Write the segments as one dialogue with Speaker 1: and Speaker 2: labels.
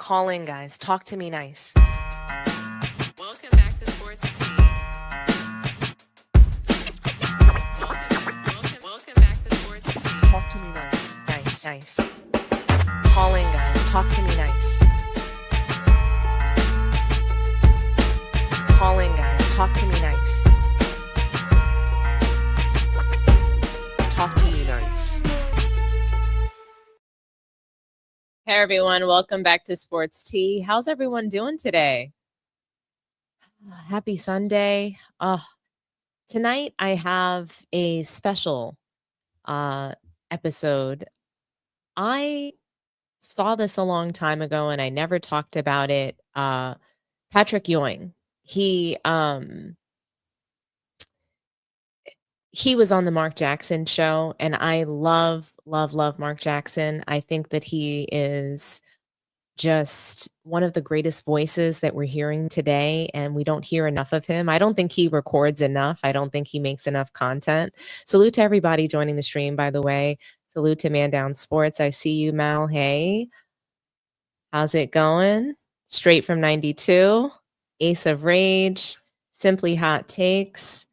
Speaker 1: Call in, guys. Talk to me nice.
Speaker 2: Welcome back to Sports Tea. Welcome back to Sports Tea.
Speaker 1: Talk to me nice. Nice. Call in, guys. Talk to me nice. Call in, guys. Talk to me nice. Talk to me nice.
Speaker 2: Hey everyone, welcome back to Sports Tea. How's everyone doing today? Happy Sunday. Tonight I have a special episode. I saw this a long time ago and I never talked about it. Patrick Ewing. He was on the Mark Jackson show, and I love Mark Jackson. I think that he is just one of the greatest voices that we're hearing today, and we don't hear enough of him. I don't think he records enough. I don't think he makes enough content. Salute to everybody joining the stream, by the way. Salute to Man Down Sports. I see you, Mal. Hey, how's it going? Straight from 92, Ace of Rage, Simply Hot Takes.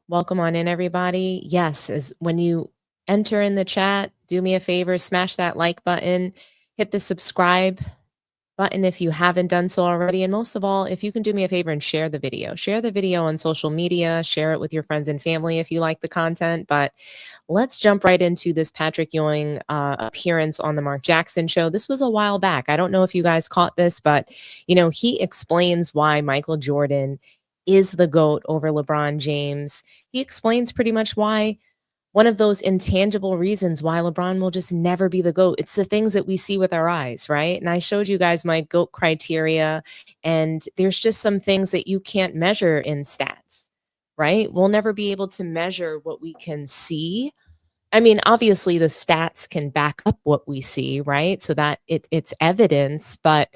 Speaker 2: Welcome on in, everybody. Yes, as when you enter in the chat, do me a favor, smash that like button, hit the subscribe button if you haven't done so already. And most of all, if you can do me a favor and share the video. Share the video on social media, share it with your friends and family if you like the content. But let's jump right into this Patrick Ewing appearance on the Mark Jackson show. This was a while back. I don't know if you guys caught this, but he explains why Michael Jordan is the GOAT over LeBron James. He explains pretty much why, one of those intangible reasons why LeBron will just never be the GOAT. It's the things that we see with our eyes, right? And I showed you guys my GOAT criteria, and there's just some things that you can't measure in stats, right? We'll never be able to measure what we can see. I mean, obviously the stats can back up what we see, right? So that it's evidence, but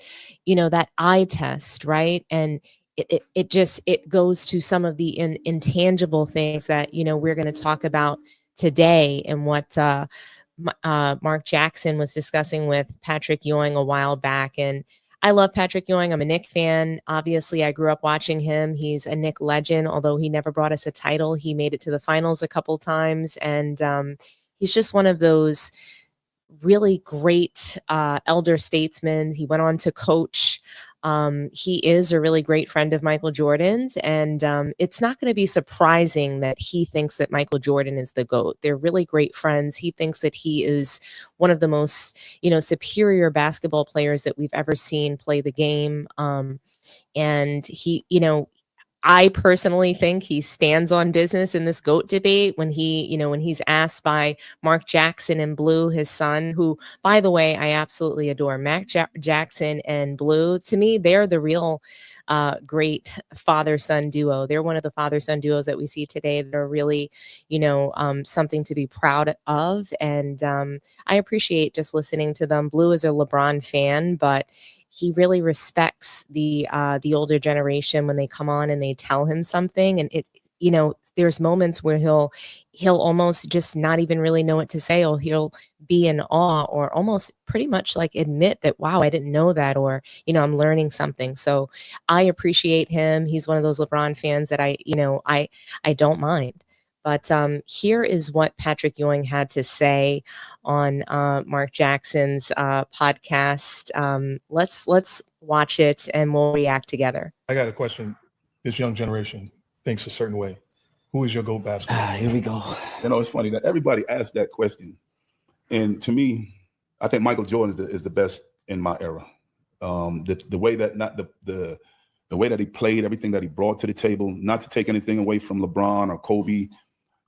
Speaker 2: that eye test, right? And it goes to some of the intangible things that we're going to talk about today, and what Mark Jackson was discussing with Patrick Ewing a while back. And I love Patrick Ewing. I'm a Knick fan. Obviously, I grew up watching him. He's a Knick legend, although he never brought us a title. He made it to the finals a couple times, and he's just one of those really great elder statesmen. He went on to coach. He is a really great friend of Michael Jordan's, and it's not going to be surprising that he thinks that Michael Jordan is the GOAT. They're really great friends. He thinks that he is one of the most, superior basketball players that we've ever seen play the game. And he, I personally think he stands on business in this GOAT debate when when he's asked by Mark Jackson and Blue, his son, who, by the way, I absolutely adore. Jackson and Blue, to me, they're the real great father-son duo. They're one of the father-son duos that we see today that are really, something to be proud of. And I appreciate just listening to them. Blue is a LeBron fan, but he really respects the older generation when they come on and they tell him something. And there's moments where he'll almost just not even really know what to say, or he'll be in awe, or almost pretty much like admit that, wow, I didn't know that, or, I'm learning something. So I appreciate him. He's one of those LeBron fans that I don't mind. But here is what Patrick Ewing had to say on Mark Jackson's podcast. Let's watch it and we'll react together.
Speaker 3: I got a question. This young generation thinks a certain way. Who is your GOAT basketball?
Speaker 4: Here we go.
Speaker 5: It's funny that everybody asked that question. And to me, I think Michael Jordan is the best in my era. The way that the way that he played, everything that he brought to the table, not to take anything away from LeBron or Kobe.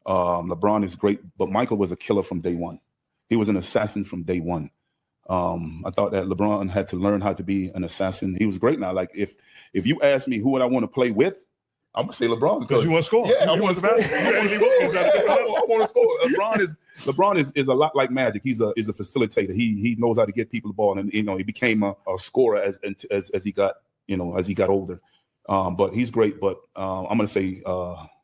Speaker 5: LeBron is great, but Michael was a killer from day one. He was an assassin from day one. I thought that LeBron had to learn how to be an assassin. He was great now. Like if you ask me who would I want to play with, I'm gonna say LeBron
Speaker 3: because you want to score.
Speaker 5: Yeah, I want to score. I want to score. LeBron is a lot like Magic. He's a facilitator. He knows how to get people the ball, and he became a scorer as he got older. But he's great. But I'm gonna say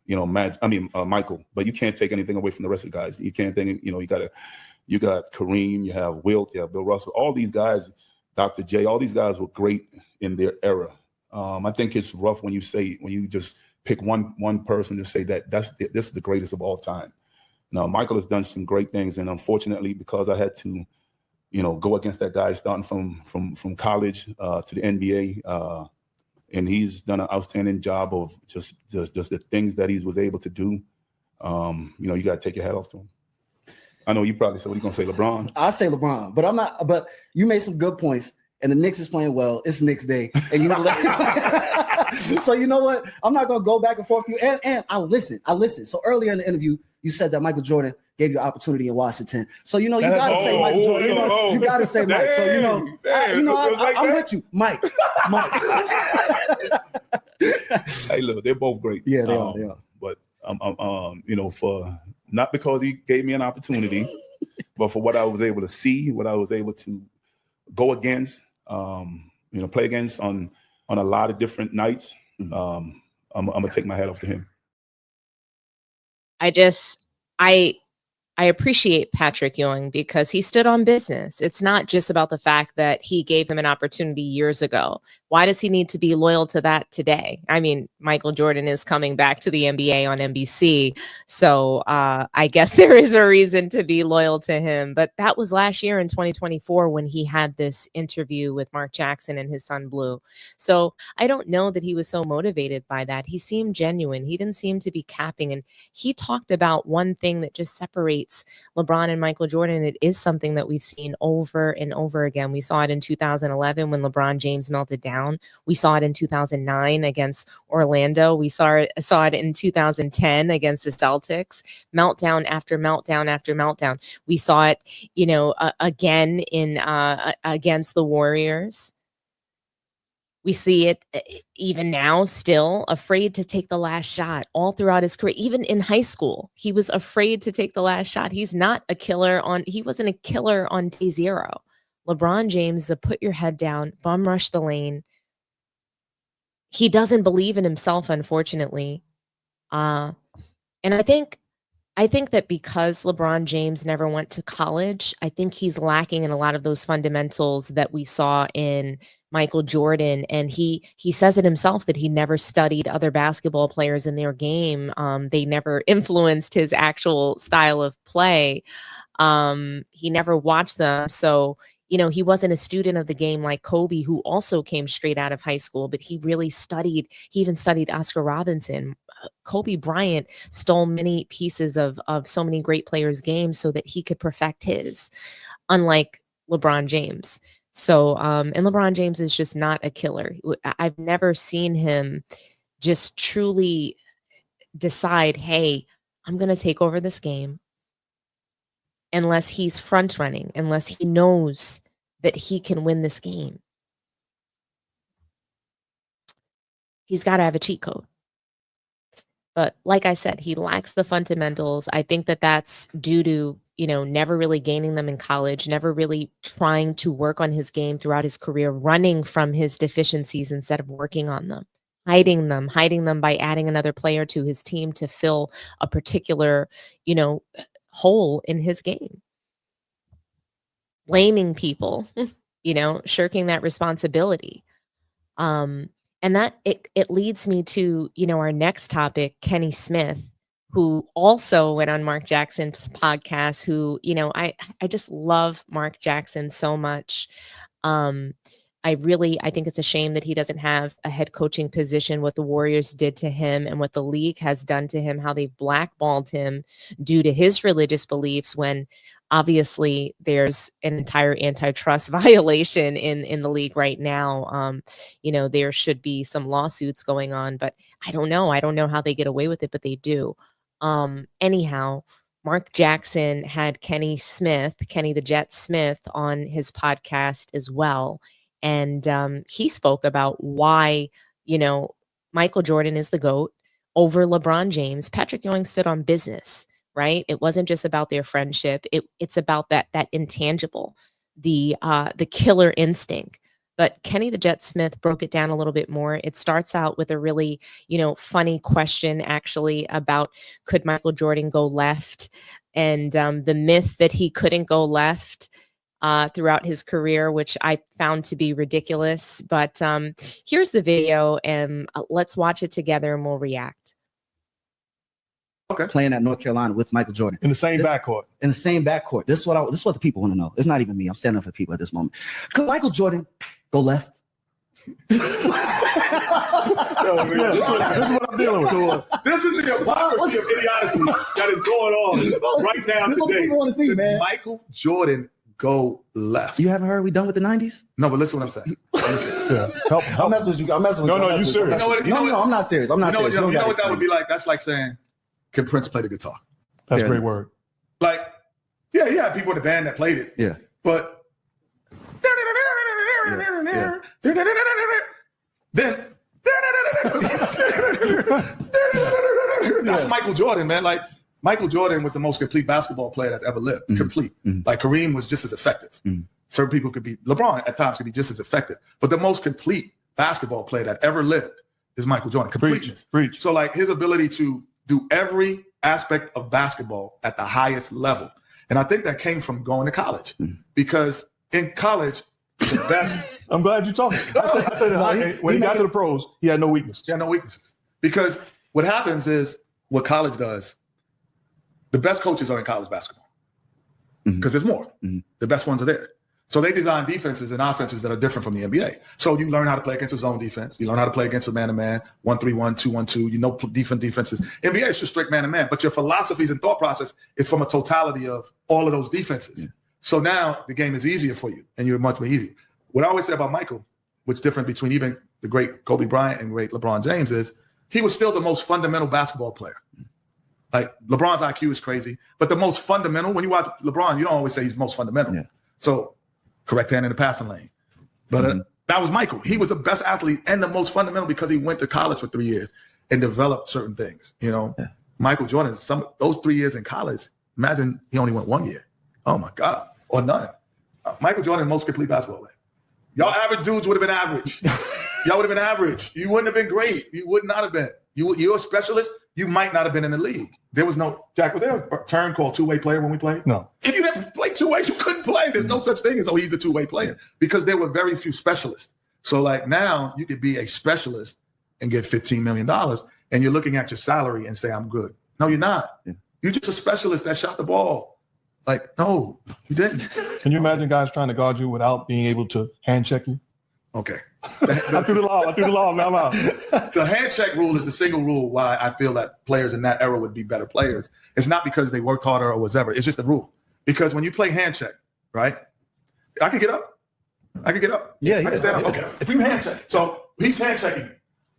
Speaker 5: Michael. But you can't take anything away from the rest of the guys. You can't think. You got Kareem. You have Wilt. You have Bill Russell. All these guys. Dr. J, all these guys were great in their era. I think it's rough when you just pick one person to say that this is the greatest of all time. Now, Michael has done some great things, and unfortunately, because I had to, go against that guy starting from college to the NBA, and he's done an outstanding job of just the things that he was able to do. You got to take your hat off to him. I know you probably said, what are you going to say, LeBron?
Speaker 4: I say LeBron, but I'm not. But you made some good points, and the Knicks is playing well. It's Knicks Day, and so you know what? I'm not going to go back and forth with you. And I listen. So earlier in the interview, you said that Michael Jordan gave you opportunity in Washington. So you got to say Michael Jordan. You got to say Mike. So I'm with you, Mike.
Speaker 5: Hey, look, they're both great.
Speaker 4: Yeah, they are.
Speaker 5: But for not because he gave me an opportunity, but for what I was able to see, what I was able to go against, play against on a lot of different nights. I'm gonna take my hat off to him.
Speaker 2: I appreciate Patrick Ewing because he stood on business. It's not just about the fact that he gave him an opportunity years ago. Why does he need to be loyal to that today? I mean, Michael Jordan is coming back to the NBA on NBC. So I guess there is a reason to be loyal to him. But that was last year in 2024 when he had this interview with Mark Jackson and his son Blue. So I don't know that he was so motivated by that. He seemed genuine. He didn't seem to be capping. And he talked about one thing that just separates LeBron and Michael Jordan. It is something that we've seen over and over again. We saw it in 2011 when LeBron James melted down. We saw it in 2009 against Orlando. We saw it in 2010 against the Celtics. Meltdown after meltdown after meltdown. We saw it, again in against the Warriors. We see it even now, still afraid to take the last shot all throughout his career. Even in high school, he was afraid to take the last shot. He wasn't a killer on day zero. LeBron James is a put your head down, bum rush the lane. He doesn't believe in himself, unfortunately. And I think that because LeBron James never went to college, I think he's lacking in a lot of those fundamentals that we saw in Michael Jordan. And he says it himself that he never studied other basketball players in their game. They never influenced his actual style of play. He never watched them. So, he wasn't a student of the game like Kobe, who also came straight out of high school, but he really studied. He even studied Oscar Robinson. Kobe Bryant stole many pieces of so many great players' games so that he could perfect his, unlike LeBron James. So, and LeBron James is just not a killer. I've never seen him just truly decide, hey, I'm going to take over this game, unless he's front running, unless he knows that he can win this game. He's got to have a cheat code. But like I said, he lacks the fundamentals. I think that that's due to, never really gaining them in college, never really trying to work on his game throughout his career, running from his deficiencies instead of working on them, hiding them by adding another player to his team to fill a particular, hole in his game. Blaming people, shirking that responsibility. And that it leads me to, our next topic, Kenny Smith, who also went on Mark Jackson's podcast, who, I just love Mark Jackson so much. I think it's a shame that he doesn't have a head coaching position. What the Warriors did to him and what the league has done to him, how they blackballed him due to his religious beliefs, when obviously there's an entire antitrust violation in the league right now. There should be some lawsuits going on, but I don't know how they get away with it, but they do. Anyhow, Mark Jackson had Kenny the Jet Smith, on his podcast as well. And he spoke about why, Michael Jordan is the GOAT over LeBron James. Patrick Ewing stood on business, right? It wasn't just about their friendship. It's about that intangible, the killer instinct. But Kenny the Jet Smith broke it down a little bit more. It starts out with a really, funny question, actually, about could Michael Jordan go left, and the myth that he couldn't go left. throughout his career, which I found to be ridiculous. But here's the video, and let's watch it together and we'll react.
Speaker 4: Okay. Playing at North Carolina with Michael Jordan.
Speaker 3: In the same backcourt.
Speaker 4: In the same backcourt. This is what the people want to know. It's not even me. I'm standing up for the people at this moment. Could Michael Jordan go left?
Speaker 5: This is what I'm dealing with. This is the hypocrisy of idiocy that is going on right now.
Speaker 4: This is what the people want to see, man.
Speaker 5: Michael Jordan go left.
Speaker 4: You haven't heard we done with the 90s?
Speaker 5: No, but listen what I'm saying.
Speaker 4: I'm messing with you. I'm messing with you.
Speaker 3: No, you serious.
Speaker 4: No, I'm not serious. I'm not serious.
Speaker 5: You know what that would be like? That's like saying, can Prince play the guitar?
Speaker 3: That's a great word.
Speaker 5: Like, yeah, people in the band that played it.
Speaker 4: Yeah.
Speaker 5: But then that's Michael Jordan, man. Like, Michael Jordan was the most complete basketball player that's ever lived. Complete. Like, Kareem was just as effective. Certain people could be, LeBron at times could be just as effective. But the most complete basketball player that ever lived is Michael Jordan. Completeness.
Speaker 3: Preach.
Speaker 5: So, like, his ability to do every aspect of basketball at the highest level. And I think that came from going to college. Because in college, the best.
Speaker 3: I'm glad you're talking. I said when he got to the pros, he had no weaknesses.
Speaker 5: He had no weaknesses. Because what happens is, what college does, the best coaches are in college basketball. Because there's more. The best ones are there. So they design defenses and offenses that are different from the NBA. So you learn how to play against a zone defense. You learn how to play against a man-to-man, 1-3-1, 2-1-2. You know different defenses. NBA is just strict man-to-man. But your philosophies and thought process is from a totality of all of those defenses. So now the game is easier for you, and you're much more easier. What I always say about Michael, what's different between even the great Kobe Bryant and great LeBron James is he was still the most fundamental basketball player. Like, LeBron's IQ is crazy, but the most fundamental, when you watch LeBron, you don't always say he's most fundamental. So correct hand in the passing lane. But that was Michael. He was the best athlete and the most fundamental because he went to college for 3 years and developed certain things. You know, Michael Jordan, those 3 years in college, imagine he only went 1 year. Oh my God. Or none. Michael Jordan, most complete basketball player. Y'all average dudes would have been average. Y'all would have been average. You wouldn't have been great. You would not have been. You're a specialist. You might not have been in the league. There was no, Jack, was there a term called two-way player when we played?
Speaker 3: No.
Speaker 5: If you didn't play two ways, you couldn't play. There's no such thing as, he's a two-way player, because there were very few specialists. So like now you could be a specialist and get $15 million and you're looking at your salary and say, I'm good. No, you're not. You're just a specialist that shot the ball. Like, no, you didn't.
Speaker 3: Can you imagine guys trying to guard you without being able to hand check you?
Speaker 5: Okay.
Speaker 3: I threw the law. Now I'm out.
Speaker 5: The hand check rule is the single rule why I feel that players in that era would be better players. It's not because they worked harder or whatever. It's just the rule. Because when you play hand check, right? I can get up. Yeah. I can stand up. Okay. If we hand check, so he's hand checking me.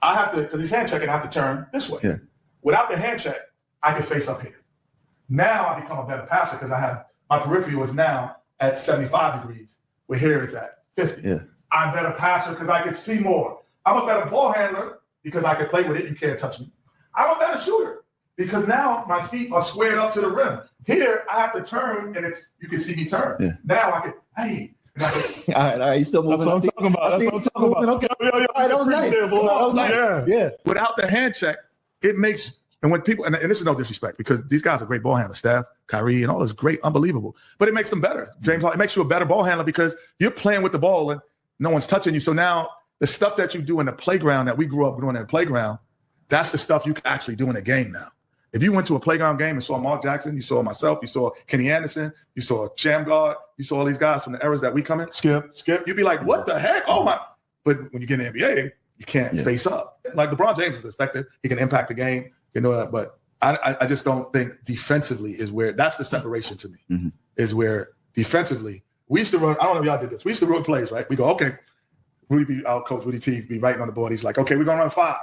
Speaker 5: I have to, because he's hand checking, I have to turn this way. Yeah. Without the hand check, I can face up here. Now I become a better passer because I have my peripheral is now at 75 degrees, where here it's at 50. Yeah. I'm a better passer because I can see more. I'm a better ball handler because I can play with it. You can't touch me. I'm a better shooter because now my feet are squared up to the rim. Here I have to turn, and you can see me turn. Yeah. Now I can,
Speaker 4: all right. You still moving?
Speaker 3: That's what I'm talking about.
Speaker 4: Okay. All right, that was nice.
Speaker 5: Yeah. Without the hand check, it makes. And when people, and this is no disrespect, because these guys are great ball handlers, Steph, Kyrie, and all this great, unbelievable. But it makes them better. James, it makes you a better ball handler because you're playing with the ball and no one's touching you. So now the stuff that you do in the playground that we grew up doing in the playground, that's the stuff you can actually do in a game now. If you went to a playground game and saw Mark Jackson, you saw myself, you saw Kenny Anderson, you saw Shamgar, you saw all these guys from the eras that we come in, Skip, you'd be like, what the heck? Oh my. But when you get in the NBA, you can't face up. Like LeBron James is effective. He can impact the game. You know that, but I just don't think defensively is where that's the separation to me. Is where defensively we used to run. I don't know if y'all did this. We used to run plays, right? We go, okay, our coach Rudy T be writing on the board. He's like, okay, we're gonna run 5.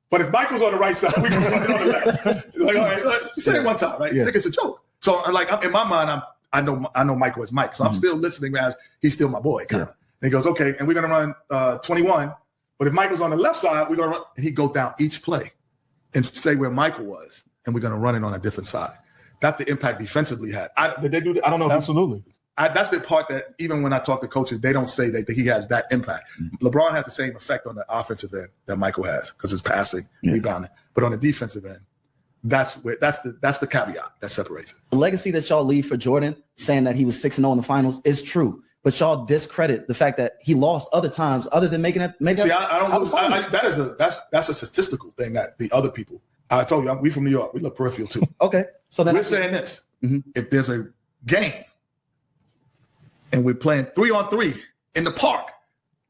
Speaker 5: But if Michael's on the right side, we're gonna run it on the left. He's like, all right, say it one time, right? You think it's a joke. So like in my mind, I know Michael is Mike, so I'm still listening as he's still my boy, kind of. And he goes, okay, and we're gonna run 21. But if Michael's on the left side, we're gonna run, and he go down each play and say where Michael was, and we're going to run it on a different side. That's the impact defensively had. Did they do that? I don't know.
Speaker 3: Absolutely.
Speaker 5: That's the part that even when I talk to coaches, they don't say that he has that impact. LeBron has the same effect on the offensive end that Michael has because it's passing, rebounding. But on the defensive end, that's the caveat that separates it.
Speaker 4: The legacy that y'all leave for Jordan, saying that he was 6-0 in the finals, is true. but y'all discredit the fact that he lost other times other than making it.
Speaker 5: See, I don't. That's a statistical thing that the other people. I told you, we from New York. We look peripheral too.
Speaker 4: Okay, so then
Speaker 5: we're saying this:
Speaker 4: Mhm.
Speaker 5: if there's a game and we're playing 3-on-3 in the park,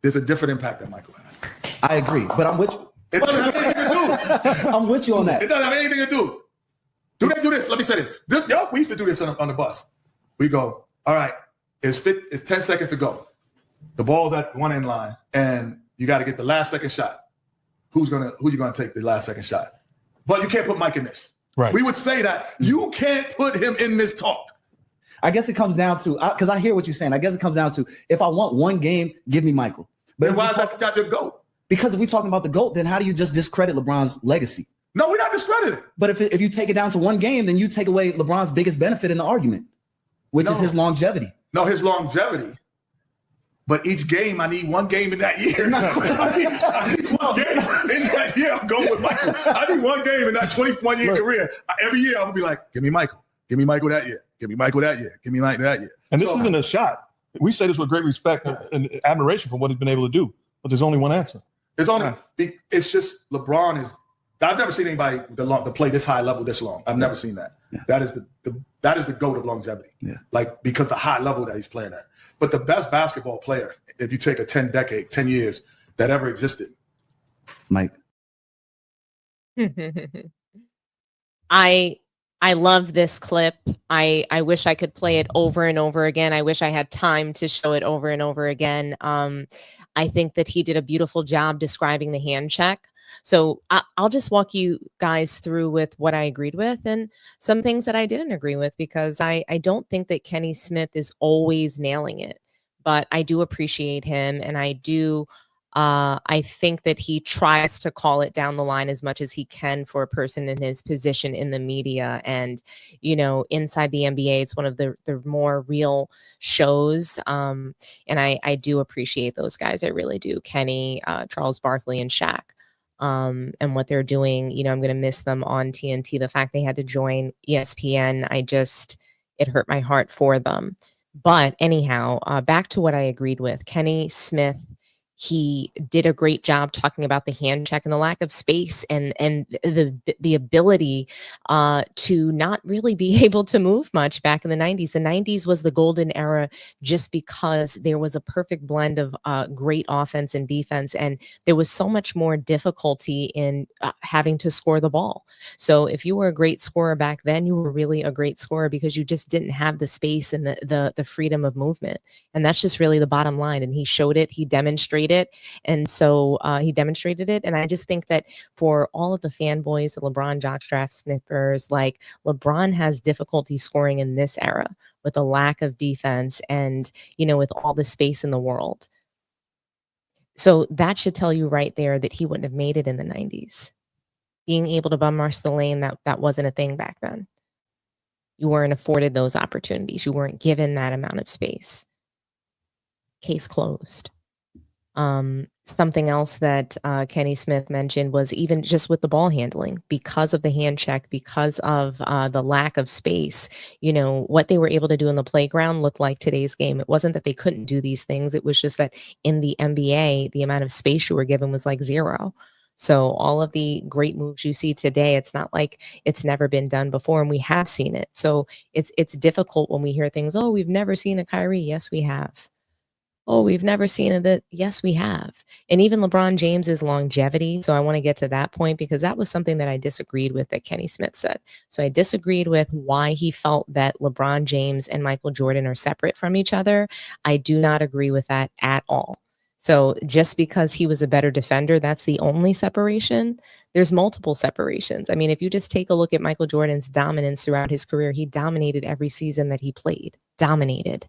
Speaker 5: there's a different impact that Michael has.
Speaker 4: I agree, but I'm with you.
Speaker 5: It doesn't have anything to do.
Speaker 4: I'm with you on that.
Speaker 5: It doesn't have anything to do. Do this. Let me say this. We used to do this on the bus. We go, all right, it's 10 seconds to go. The ball's at one end line, and you got to get the last second shot. Who you gonna take the last second shot? But you can't put Mike in this.
Speaker 3: Right.
Speaker 5: We would say that you can't put him in this talk.
Speaker 4: I guess it comes down to, because I hear what you're saying. I guess it comes down to, if I want one game, give me Michael. But
Speaker 5: Then why is that your GOAT?
Speaker 4: Because if we're talking about the GOAT, then how do you just discredit LeBron's legacy?
Speaker 5: No, we're not discrediting.
Speaker 4: But if you take it down to one game, then you take away LeBron's biggest benefit in the argument, which is his longevity.
Speaker 5: No, his longevity. But each game, I need one game in that year. I need one game in that year. I'm going with Michael. I need one game in that 21-year career. Every year, I'm going to be like, give me Michael. Give me Michael that year. Give me Michael that year. Give me Michael that year.
Speaker 3: And this isn't a shot. We say this with great respect and admiration for what he's been able to do. But there's only one answer.
Speaker 5: It's just LeBron is. I've never seen anybody to play this high level this long. I've never seen that.
Speaker 4: Yeah.
Speaker 5: That is the GOAT of longevity.
Speaker 4: Yeah.
Speaker 5: Like, because the high level that he's playing at. But the best basketball player, if you take a 10 years that ever existed.
Speaker 4: Mike.
Speaker 2: I love this clip. I wish I could play it over and over again. I wish I had time to show it over and over again. I think that he did a beautiful job describing the hand check. So I'll just walk you guys through with what I agreed with and some things that I didn't agree with, because I don't think that Kenny Smith is always nailing it, but I do appreciate him. And I think that he tries to call it down the line as much as he can for a person in his position in the media. And, inside the NBA, it's one of the more real shows. And I do appreciate those guys. I really do. Kenny, Charles Barkley, and Shaq. And what they're doing, I'm going to miss them on TNT. The fact they had to join ESPN, it hurt my heart for them. But anyhow, back to what I agreed with. Kenny Smith, he did a great job talking about the hand check and the lack of space and the ability to not really be able to move much back in the 90s. The 90s was the golden era just because there was a perfect blend of great offense and defense, and there was so much more difficulty in having to score the ball. So if you were a great scorer back then, you were really a great scorer because you just didn't have the space and the freedom of movement. And that's just really the bottom line. And he showed it, he demonstrated it. And so he demonstrated it. And I just think that for all of the fanboys, the LeBron jockstrap sniffers, like, LeBron has difficulty scoring in this era with a lack of defense and, with all the space in the world. So that should tell you right there that he wouldn't have made it in the 90s. Being able to bum rush the lane, that wasn't a thing back then. You weren't afforded those opportunities. You weren't given that amount of space. Case closed. Something else that Kenny Smith mentioned was even just with the ball handling, because of the hand check, because of the lack of space, what they were able to do in the playground looked like today's game. It wasn't that they couldn't do these things. It was just that in the NBA, the amount of space you were given was like zero. So all of the great moves you see today, it's not like it's never been done before, and we have seen it. So it's difficult when we hear things, oh, we've never seen a Kyrie. Yes, we have. Oh, we've never seen it. Yes, we have. And even LeBron James's longevity. So I want to get to that point, because that was something that I disagreed with that Kenny Smith said. So I disagreed with why he felt that LeBron James and Michael Jordan are separate from each other. I do not agree with that at all. So just because he was a better defender, that's the only separation. There's multiple separations. I mean, if you just take a look at Michael Jordan's dominance throughout his career, he dominated every season that he played. Dominated.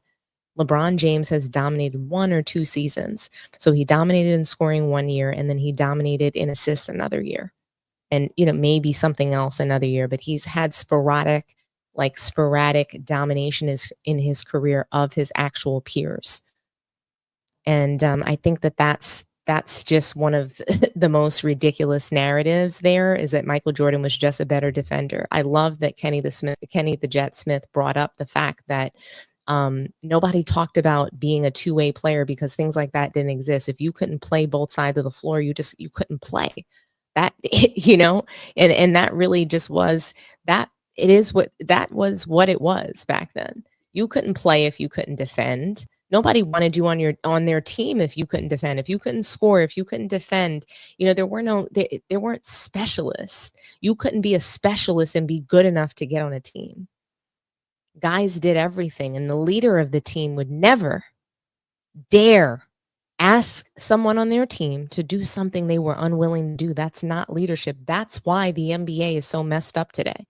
Speaker 2: LeBron James has dominated 1 or 2 seasons. So he dominated in scoring 1 year, and then he dominated in assists another year. And, maybe something else another year, but he's had sporadic domination in his career of his actual peers. And I think that's just one of the most ridiculous narratives there, is that Michael Jordan was just a better defender. I love that Kenny the Jet Smith brought up the fact that Nobody talked about being a two-way player because things like that didn't exist. If you couldn't play both sides of the floor, you couldn't play. That and that really just was that. That was what it was back then. You couldn't play if you couldn't defend. Nobody wanted you on their team if you couldn't defend, if you couldn't score, if you couldn't defend. There weren't specialists. You couldn't be a specialist and be good enough to get on a team. Guys did everything, and the leader of the team would never dare ask someone on their team to do something they were unwilling to do. That's not leadership. That's why the NBA is so messed up today.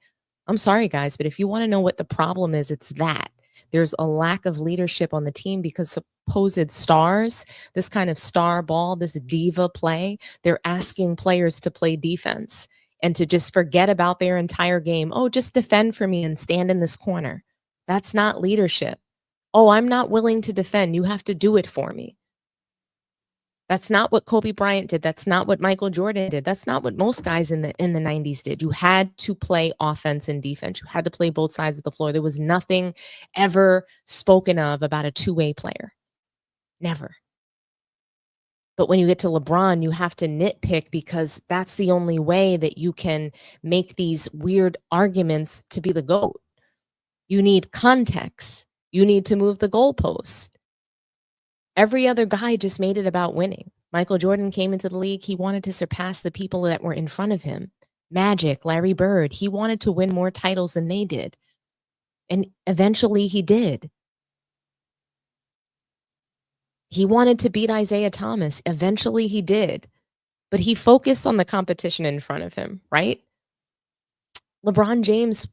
Speaker 2: I'm sorry, guys, but if you want to know what the problem is, it's that. There's a lack of leadership on the team because supposed stars, this kind of star ball, this diva play, they're asking players to play defense and to just forget about their entire game. Oh, just defend for me and stand in this corner. That's not leadership. Oh, I'm not willing to defend. You have to do it for me. That's not what Kobe Bryant did. That's not what Michael Jordan did. That's not what most guys in the 90s did. You had to play offense and defense. You had to play both sides of the floor. There was nothing ever spoken of about a two-way player. Never. But when you get to LeBron, you have to nitpick because that's the only way that you can make these weird arguments to be the GOAT. You need context. You need to move the goalpost. Every other guy just made it about winning. Michael Jordan came into the league. He wanted to surpass the people that were in front of him. Magic, Larry Bird, he wanted to win more titles than they did. And eventually he did. He wanted to beat Isaiah Thomas. Eventually he did. But he focused on the competition in front of him, right? LeBron James,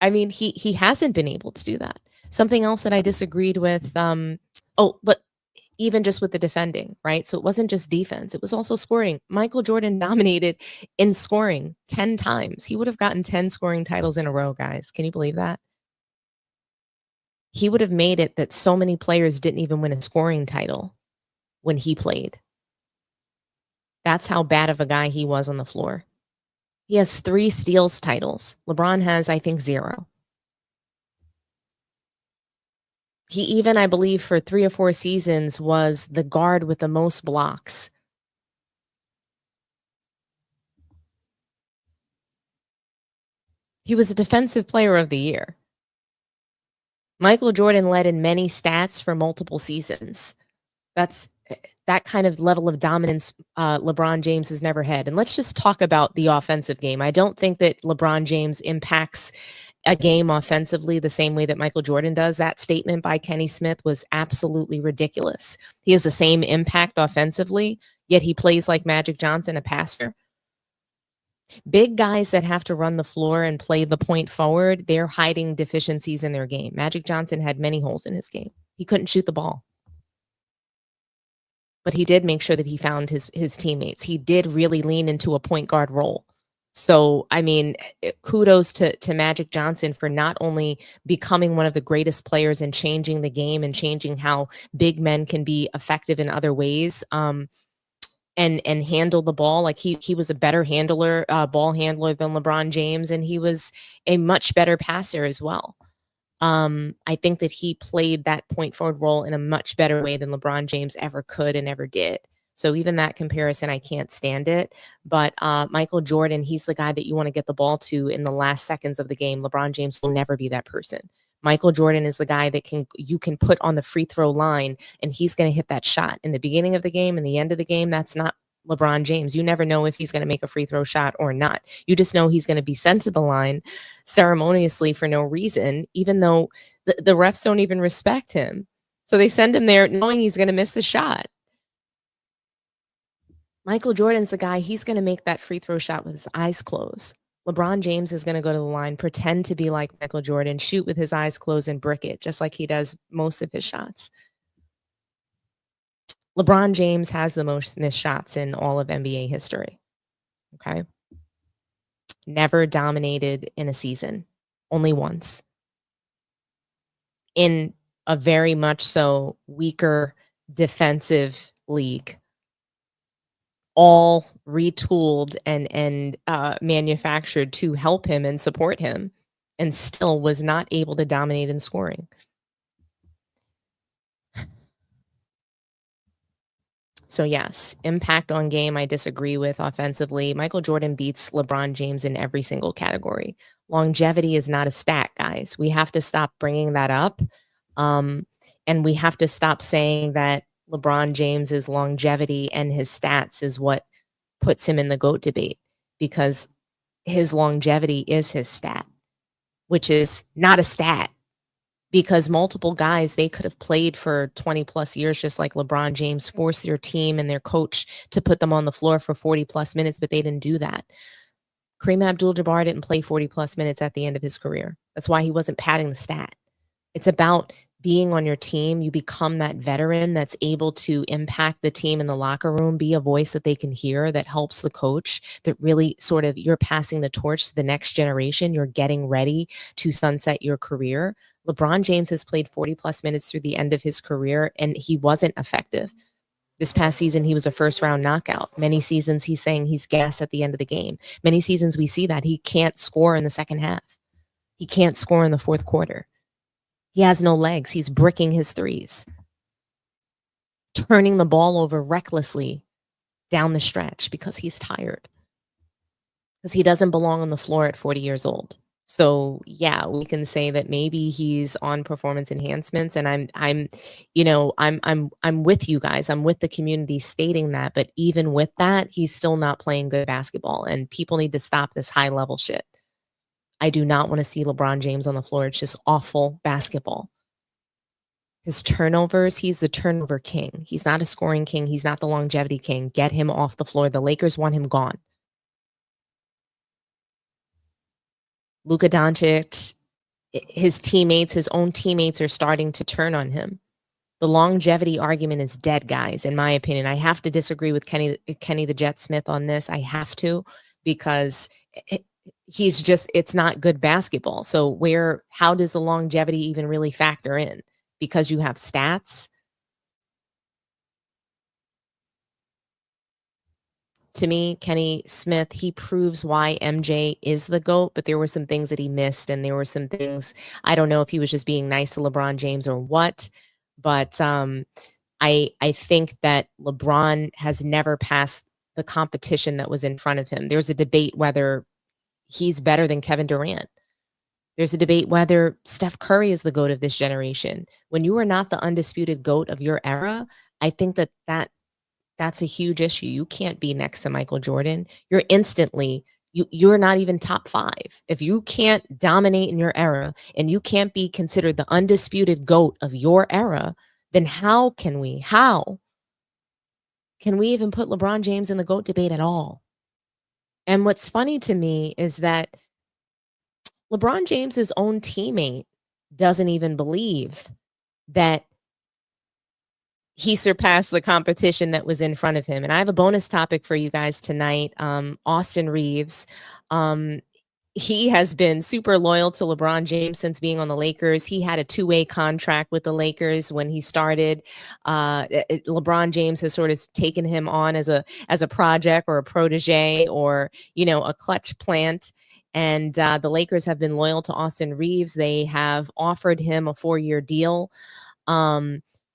Speaker 2: I mean, he hasn't been able to do that. Something else that I disagreed with, but even just with the defending, right? So it wasn't just defense, it was also scoring. Michael Jordan dominated in scoring 10 times. He would have gotten 10 scoring titles in a row, guys. Can you believe that? He would have made it that so many players didn't even win a scoring title when he played. That's how bad of a guy he was on the floor. He has 3 steals titles. LeBron has, I think, 0. He even, I believe, for 3 or 4 seasons was the guard with the most blocks. He was a defensive player of the year. Michael Jordan led in many stats for multiple seasons. That kind of level of dominance LeBron James has never had. And let's just talk about the offensive game. I don't think that LeBron James impacts a game offensively the same way that Michael Jordan does. That statement by Kenny Smith was absolutely ridiculous. He has the same impact offensively, yet he plays like Magic Johnson, a passer. Big guys that have to run the floor and play the point forward, they're hiding deficiencies in their game. Magic Johnson had many holes in his game. He couldn't shoot the ball. But he did make sure that he found his teammates. He did really lean into a point guard role. So, I mean, kudos to Magic Johnson for not only becoming one of the greatest players and changing the game and changing how big men can be effective in other ways, and handle the ball. Like he was a better ball handler than LeBron James, and he was a much better passer as well. I think that he played that point forward role in a much better way than LeBron James ever could and ever did. So even that comparison, I can't stand it. But Michael Jordan, he's the guy that you want to get the ball to in the last seconds of the game. LeBron James will never be that person. Michael Jordan is the guy that you can put on the free throw line and he's going to hit that shot in the beginning of the game and the end of the game. That's not LeBron James. You never know if he's going to make a free throw shot or not. You just know he's going to be sent to the line ceremoniously for no reason, even though the refs don't even respect him. So they send him there knowing he's going to miss the shot. Michael Jordan's the guy, he's going to make that free throw shot with his eyes closed. LeBron James is going to go to the line, pretend to be like Michael Jordan, shoot with his eyes closed and brick it, just like he does most of his shots. LeBron James has the most missed shots in all of NBA history. Okay. Never dominated in a season. Only once. In a very much so weaker defensive league. All retooled and manufactured to help him and support him, and still was not able to dominate in scoring. So yes, impact on game, I disagree with offensively. Michael Jordan beats LeBron James in every single category. Longevity is not a stat, guys. We have to stop bringing that up. And we have to stop saying that LeBron James's longevity and his stats is what puts him in the GOAT debate, because his longevity is his stat, which is not a stat. Because multiple guys, they could have played for 20 plus years, just like LeBron James, forced their team and their coach to put them on the floor for 40 plus minutes, but they didn't do that. Kareem Abdul-Jabbar didn't play 40 plus minutes at the end of his career. That's why he wasn't padding the stat. It's about being on your team. You become that veteran that's able to impact the team in the locker room, be a voice that they can hear, that helps the coach, that really sort of, you're passing the torch to the next generation. You're getting ready to sunset your career. LeBron James has played 40 plus minutes through the end of his career, and he wasn't effective. This past season, he was a first round knockout. Many seasons, he's saying he's gas at the end of the game. Many seasons, we see that he can't score in the second half. He can't score in the fourth quarter. He has no legs. He's bricking his threes, turning the ball over recklessly down the stretch because he's tired, because he doesn't belong on the floor at 40 years old. So yeah, we can say that maybe he's on performance enhancements, and I'm with you guys. I'm with the community stating that, but even with that, he's still not playing good basketball, and people need to stop this high level shit. I do not want to see LeBron James on the floor. It's just awful basketball. His turnovers, he's the turnover king. He's not a scoring king. He's not the longevity king. Get him off the floor. The Lakers want him gone. Luka Doncic, his teammates, his own teammates are starting to turn on him. The longevity argument is dead, guys, in my opinion. I have to disagree with Kenny the Jet Smith on this. I have to, because it's not good basketball. So how does the longevity even really factor in? Because you have stats? To me, Kenny Smith, he proves why MJ is the GOAT, but there were some things that he missed, and there were some things, I don't know if he was just being nice to LeBron James or what, but I think that LeBron has never passed the competition that was in front of him. There's a debate whether he's better than Kevin Durant. There's a debate whether Steph Curry is the GOAT of this generation. When you are not the undisputed GOAT of your era, I think that's a huge issue. You can't be next to Michael Jordan. You're instantly, you're not even top 5. If you can't dominate in your era and you can't be considered the undisputed GOAT of your era, then how can we even put LeBron James in the GOAT debate at all? And what's funny to me is that LeBron James's own teammate doesn't even believe that he surpassed the competition that was in front of him. And I have a bonus topic for you guys tonight. Austin Reeves. He has been super loyal to LeBron James since being on the Lakers. He had a 2-way contract with the Lakers when he started. LeBron James has sort of taken him on as a project or a protege, or, a clutch plant. And the Lakers have been loyal to Austin Reeves. They have offered him a 4-year deal.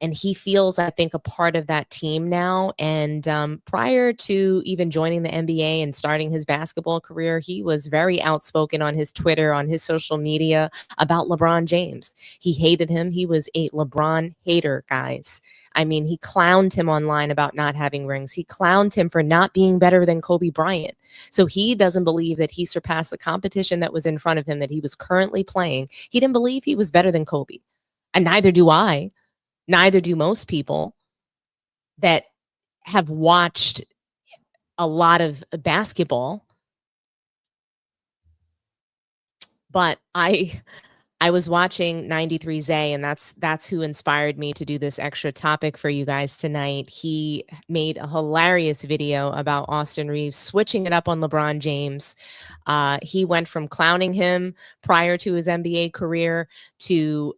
Speaker 2: And he feels, I think, a part of that team now. And prior to even joining the NBA and starting his basketball career, he was very outspoken on his Twitter, on his social media about LeBron James. He hated him. He was a LeBron hater, guys. I mean, he clowned him online about not having rings. He clowned him for not being better than Kobe Bryant. So he doesn't believe that he surpassed the competition that was in front of him, that he was currently playing. He didn't believe he was better than Kobe. And neither do I. Neither do most people that have watched a lot of basketball. But I was watching 93Zay, and that's who inspired me to do this extra topic for you guys tonight. He made a hilarious video about Austin Reeves switching it up on LeBron James. He went from clowning him prior to his NBA career to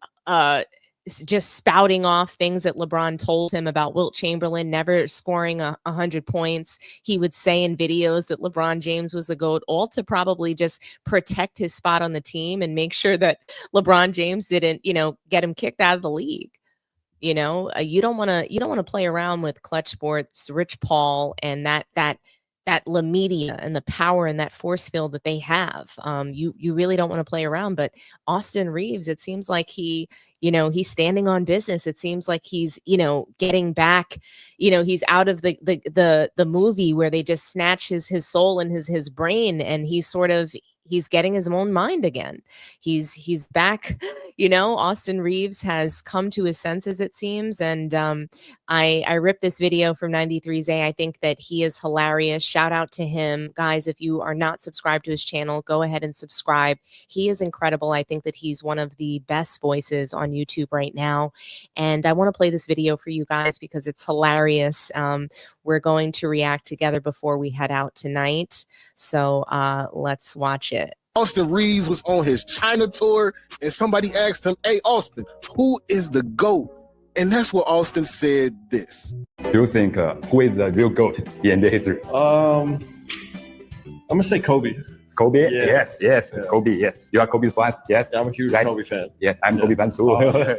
Speaker 2: just spouting off things that LeBron told him about Wilt Chamberlain never scoring 100 points. He would say in videos that LeBron James was the GOAT, all to probably just protect his spot on the team and make sure that LeBron James didn't, get him kicked out of the league. You know, you don't want to play around with Clutch Sports, Rich Paul, and that La Media and the power and that force field that they have. You really don't want to play around. But Austin Reeves, it seems like he's standing on business. It seems like he's, getting back, he's out of the movie where they just snatch his soul and his brain, and he's getting his own mind again. He's back. Austin Reeves has come to his senses, it seems. And I ripped this video from 93Z. I think that he is hilarious. Shout out to him. Guys, if you are not subscribed to his channel, go ahead and subscribe. He is incredible. I think that he's one of the best voices on YouTube right now. And I want to play this video for you guys because it's hilarious. We're going to react together before we head out tonight. So let's watch it.
Speaker 6: Austin Reeves was on his China tour, and somebody asked him, "Hey, Austin, who is the GOAT?" And that's what Austin said this.
Speaker 7: Do you think who is the real GOAT in the history?
Speaker 3: I'm gonna say Kobe.
Speaker 7: Kobe?
Speaker 3: Yeah.
Speaker 7: Yes, it's Kobe. Yes, you are Kobe fan. Yes,
Speaker 3: Yeah, I'm a huge
Speaker 7: Right.
Speaker 3: Kobe fan.
Speaker 7: yes, I'm Kobe fan too.
Speaker 3: Oh,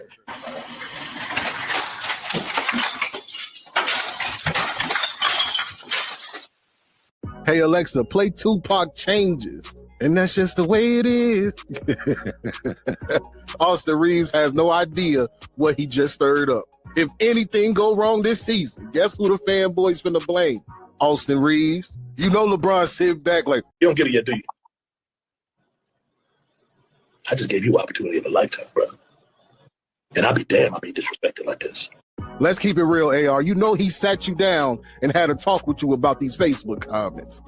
Speaker 6: Hey, Alexa, play Tupac Changes. And that's just the way it is. Austin Reeves has no idea what he just stirred up. If anything go wrong this season, guess who the fanboys finna blame? Austin Reeves. You know LeBron sit back like,
Speaker 8: You don't get it yet, do you? I just gave you opportunity of a lifetime, brother. And I'll be damned I'll be disrespected like this.
Speaker 6: let's keep it real, AR. You know he sat you down and had a talk with you about these Facebook comments.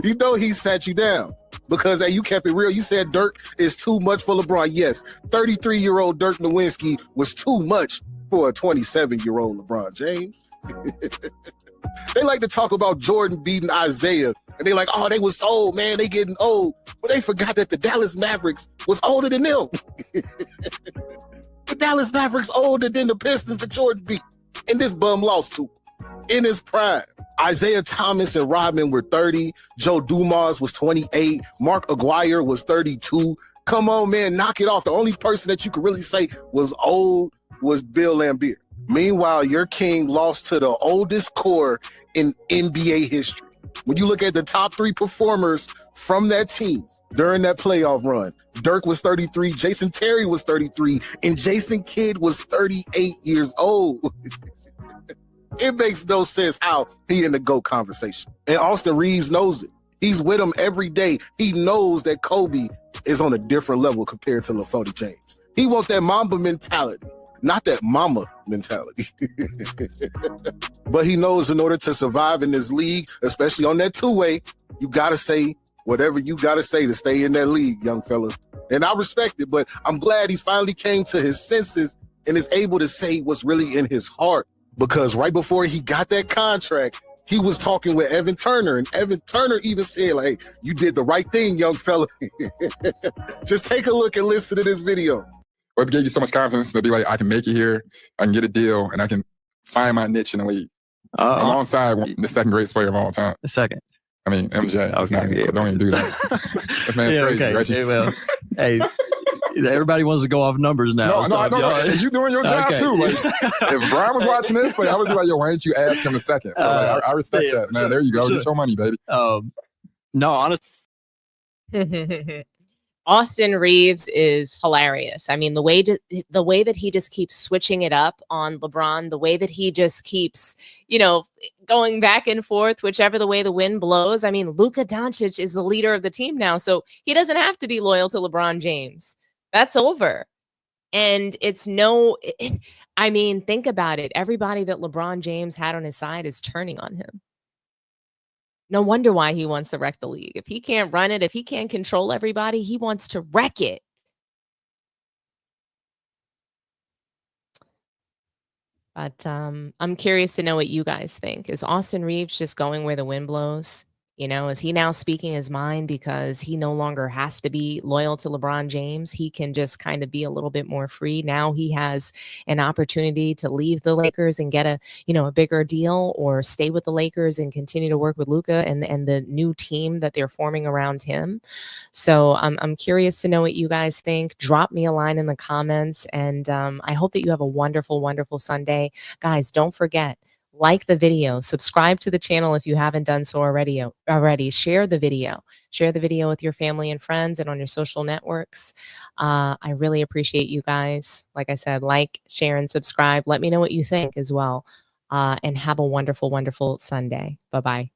Speaker 6: You know he sat you down because, hey, you kept it real. You said Dirk is too much for LeBron. Yes, 33-year-old Dirk Nowitzki was too much for a 27-year-old LeBron James. They like to talk about Jordan beating Isaiah, and they like, oh, they was old, man. They getting old. But they forgot that the Dallas Mavericks was older than them. The Dallas Mavericks older than the Pistons that Jordan beat. And this bum lost to in his prime. Isaiah Thomas and Rodman were 30. Joe Dumars was 28. Mark Aguirre was 32. Come on, man, knock it off. The only person that you could really say was old was Bill Laimbeer. Meanwhile, your king lost to the oldest core in NBA history. When you look at the top three performers from that team during that playoff run, Dirk was 33, Jason Terry was 33, and Jason Kidd was 38 years old. It makes no sense how he in the GOAT conversation. And Austin Reeves knows it. He's with him every day. He knows that Kobe is on a different level compared to LeBron James. He wants that Mamba mentality, not that mama mentality. But he knows in order to survive in this league, especially on that two-way, you got to say whatever you got to say to stay in that league, young fella. And I respect it, but I'm glad he's finally came to his senses and is able to say what's really in his heart. Because right before he got that contract, he was talking with Evan Turner, and Evan Turner even said, like, hey, you did the right thing, young fella. Just take a look and listen to this video.
Speaker 9: What gave you so much confidence to be like, I can make it here, I can get a deal, and I can find my niche in the league? Alongside the second greatest player of all time.
Speaker 10: The second.
Speaker 9: I mean, MJ. I was not,
Speaker 10: Okay.
Speaker 9: don't even do that. This man's
Speaker 10: Yeah,
Speaker 9: crazy,
Speaker 10: okay.
Speaker 9: Reggie.
Speaker 10: Okay, well, hey, everybody wants to go off numbers now.
Speaker 9: No, you doing your job
Speaker 10: Okay.
Speaker 9: too. Like, if Brian was watching this, like, I would be like, yo, why didn't you ask him a second? So like, I respect
Speaker 10: yeah,
Speaker 9: that, man.
Speaker 10: sure,
Speaker 9: There you go.
Speaker 10: sure.
Speaker 9: Get your money, baby.
Speaker 10: No, honestly.
Speaker 2: Austin Reeves is hilarious. I mean, the way that he just keeps switching it up on LeBron, the way that he just keeps, going back and forth, whichever the way the wind blows. I mean, Luka Doncic is the leader of the team now, so he doesn't have to be loyal to LeBron James. That's over. And I mean, think about it. Everybody that LeBron James had on his side is turning on him. No wonder why he wants to wreck the league. If he can't run it, if he can't control everybody, he wants to wreck it. But I'm curious to know what you guys think. Is Austin Reeves just going where the wind blows? You know, is he now speaking his mind because he no longer has to be loyal to LeBron James? He can just kind of be a little bit more free. Now he has an opportunity to leave the Lakers and get a bigger deal, or stay with the Lakers and continue to work with Luka and the new team that they're forming around him. So I'm curious to know what you guys think. Drop me a line in the comments, and I hope that you have a wonderful, wonderful Sunday. Guys, don't forget, like the video, subscribe to the channel if you haven't done so already. Share the video with your family and friends and on your social networks. I really appreciate you guys. Like I said, like, share, and subscribe. Let me know what you think as well. And have a wonderful, wonderful Sunday. Bye-bye.